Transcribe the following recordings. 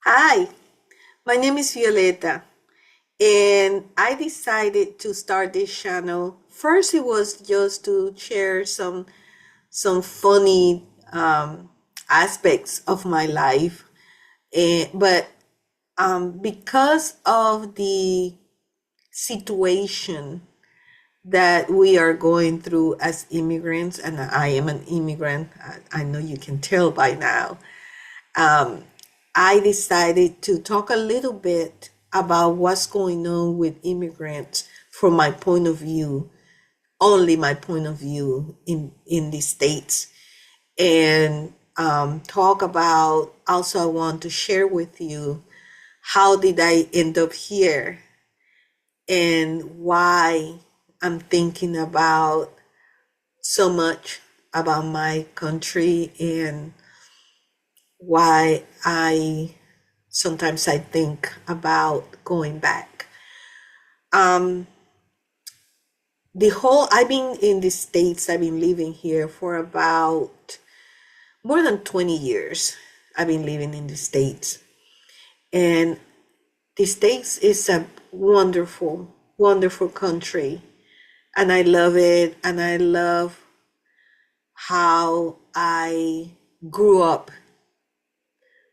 Hi, my name is Violeta, and I decided to start this channel. First, it was just to share some funny aspects of my life, but because of the situation that we are going through as immigrants, and I am an immigrant, I know you can tell by now. um, I decided to talk a little bit about what's going on with immigrants from my point of view, only my point of view in the States, and talk about also, I want to share with you how did I end up here and why I'm thinking about so much about my country and why I think about going back. Um, I've been in the States, I've been living here for about more than 20 years. I've been living in the States. And the States is a wonderful, wonderful country. And I love it. And I love how I grew up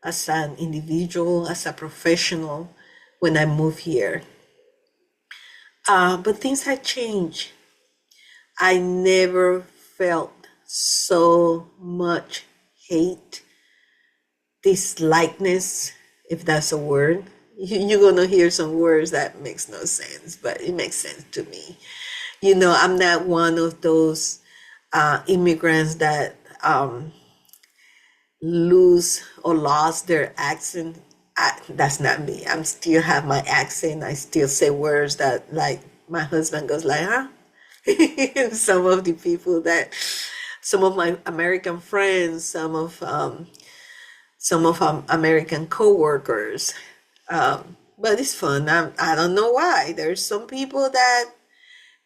as an individual, as a professional when I moved here. But things have changed. I never felt so much hate, dislikeness, if that's a word. You're gonna hear some words that makes no sense, but it makes sense to me. I'm not one of those immigrants that lose or lost their accent. That's not me. I'm still have my accent. I still say words that, like, my husband goes like, huh? some of the people that some of my American friends, some of American coworkers. But it's fun. I don't know why. There's some people that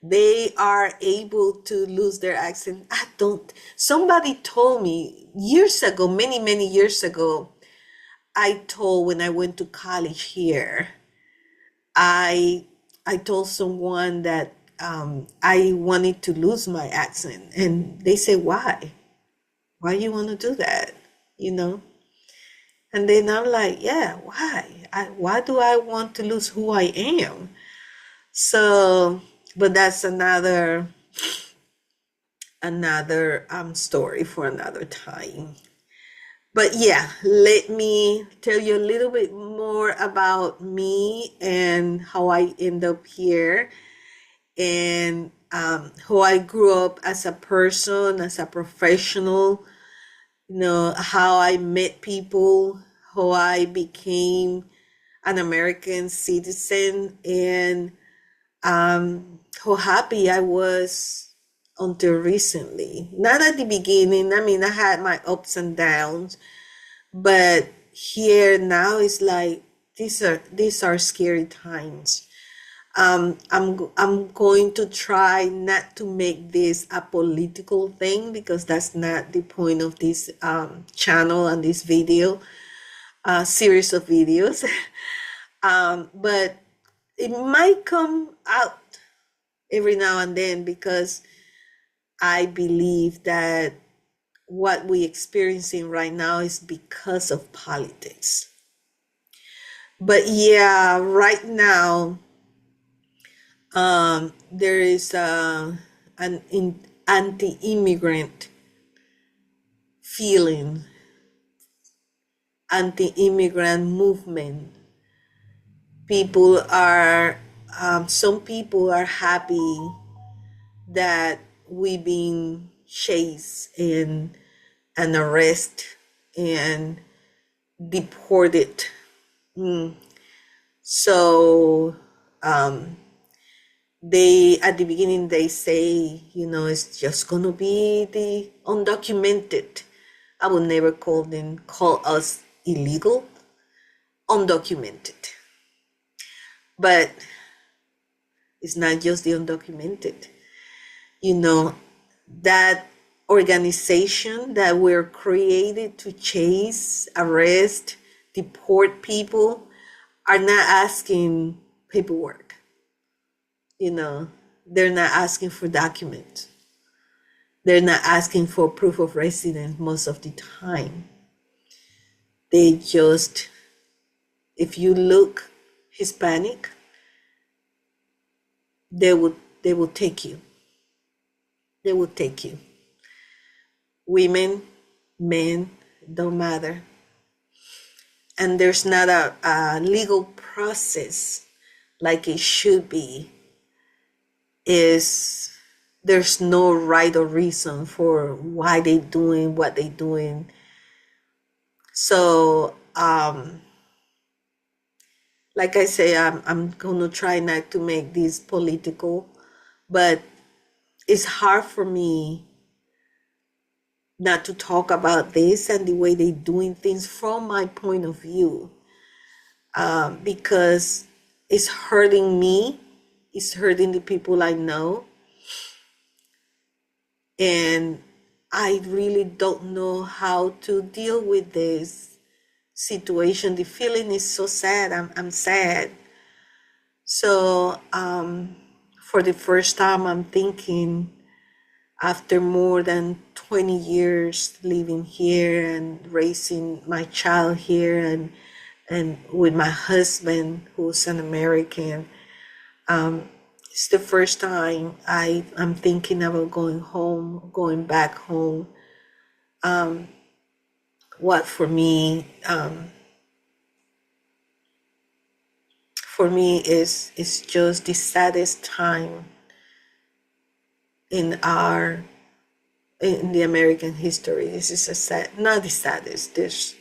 they are able to lose their accent. I don't. Somebody told me years ago, many, many years ago, when I went to college here, I I told someone that I wanted to lose my accent, and they said, "Why? Why you want to do that?" You know. And then I'm like, "Yeah, why? Why do I want to lose who I am?" So, but that's another story for another time. But yeah, let me tell you a little bit more about me and how I end up here, and how I grew up as a person, as a professional, how I met people, how I became an American citizen, and how happy I was until recently. Not at the beginning. I mean, I had my ups and downs, but here now it's like these are scary times. I'm going to try not to make this a political thing, because that's not the point of this channel and this video series of videos. But it might come out every now and then, because I believe that what we're experiencing right now is because of politics. But yeah, right now, there is an anti-immigrant feeling, anti-immigrant movement. Some people are happy that we've been chased and arrested and deported. So they at the beginning they say, it's just gonna be the undocumented. I will never call us illegal, undocumented. But it's not just the undocumented. That organization that were created to chase, arrest, deport people are not asking paperwork. You know, they're not asking for documents. They're not asking for proof of residence most of the time. They just, if you look Hispanic, they will take you. They will take you. Women, men, don't matter. And there's not a legal process like it should be. Is there's no right or reason for why they doing what they doing. So like I say, I'm gonna try not to make this political, but it's hard for me not to talk about this and the way they doing things from my point of view, because it's hurting me, it's hurting the people I know, and I really don't know how to deal with this situation. The feeling is so sad. I'm sad. So for the first time, I'm thinking, after more than 20 years living here and raising my child here, and with my husband who's an American, it's the first time I'm thinking about going home, going back home. What for me is just the saddest time in the American history. This is a sad, not the saddest. This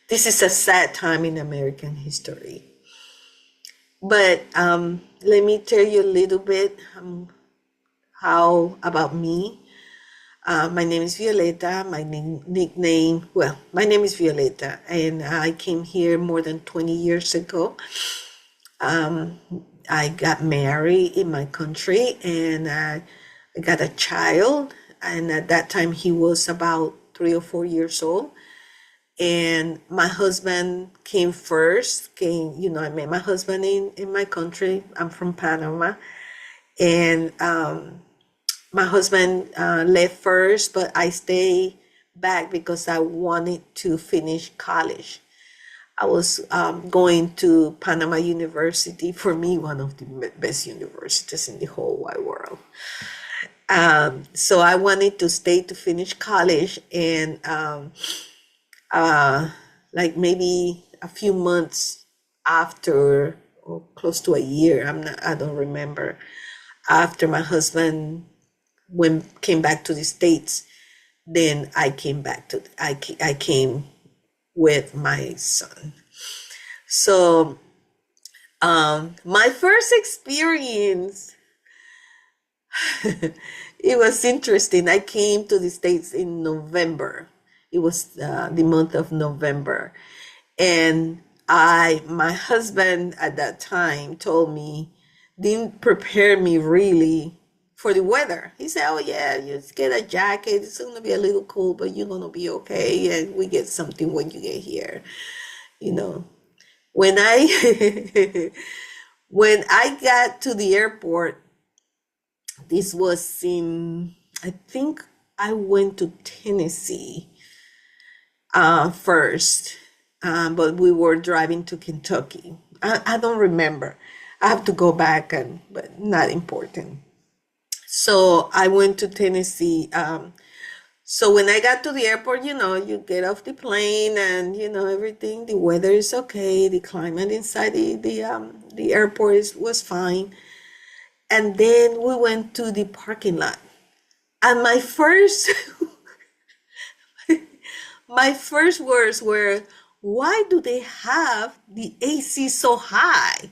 is a sad time in American history. But let me tell you a little bit how about me. My name is Violeta. My nickname, well, my name is Violeta, and I came here more than 20 years ago. I got married in my country, and I got a child, and at that time he was about 3 or 4 years old. And my husband came first. I met my husband in my country. I'm from Panama, and my husband left first, but I stayed back because I wanted to finish college. I was going to Panama University, for me, one of the best universities in the whole wide world. So I wanted to stay to finish college, and like maybe a few months after, or close to a year, I don't remember, after my husband came back to the States, then I came with my son. So my first experience, it was interesting. I came to the States in November. It was the month of November. And my husband at that time told me, didn't prepare me really for the weather. He said, oh yeah, you just get a jacket. It's going to be a little cold, but you're going to be okay. And we get something when you get here. When I, when I got to the airport, this was I think I went to Tennessee first, but we were driving to Kentucky. I don't remember. I have to go back, but not important. So I went to Tennessee. So when I got to the airport, you get off the plane, and everything. The weather is okay. The climate inside the airport was fine. And then we went to the parking lot. And my first words were, why do they have the AC so high?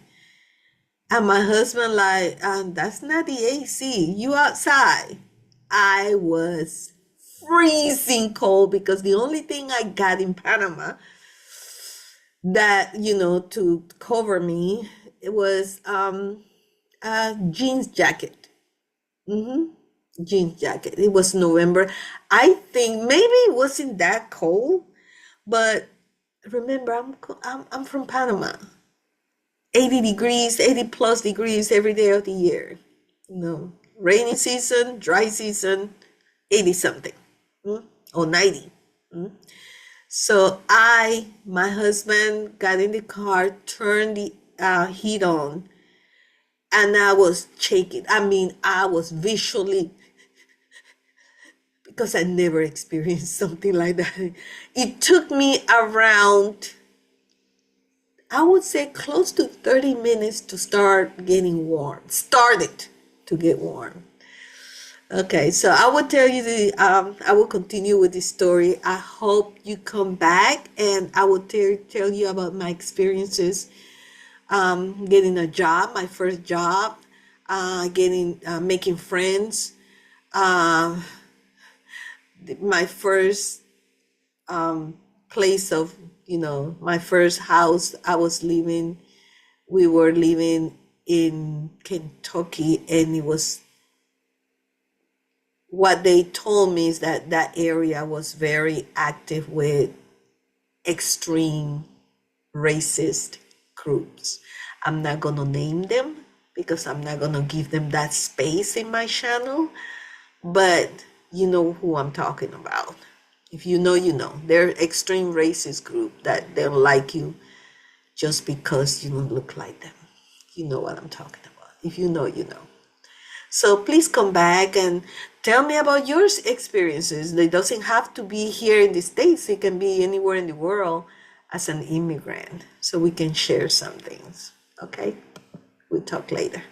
And my husband like, that's not the AC. You outside. I was freezing cold because the only thing I got in Panama that, to cover me, it was a jeans jacket. Jeans jacket. It was November. I think maybe it wasn't that cold, but remember, I'm from Panama. 80 degrees, 80 plus degrees every day of the year. Rainy season, dry season, 80 something, or 90. So my husband got in the car, turned the heat on, and I was shaking. I mean, I was visually, because I never experienced something like that. It took me around, I would say, close to 30 minutes to start getting warm. Started to get warm. Okay, so I will tell you I will continue with this story. I hope you come back and I will tell you about my experiences getting a job, my first job, making friends, uh, my first place of, my first house I was living. We were living in Kentucky, and it was, what they told me is that that area was very active with extreme racist groups. I'm not going to name them because I'm not going to give them that space in my channel, but you know who I'm talking about. If you know, you know. They're extreme racist group that don't like you just because you don't look like them. You know what I'm talking about. If you know, you know. So please come back and tell me about your experiences. It doesn't have to be here in the States. It can be anywhere in the world as an immigrant. So we can share some things. Okay? We'll talk later.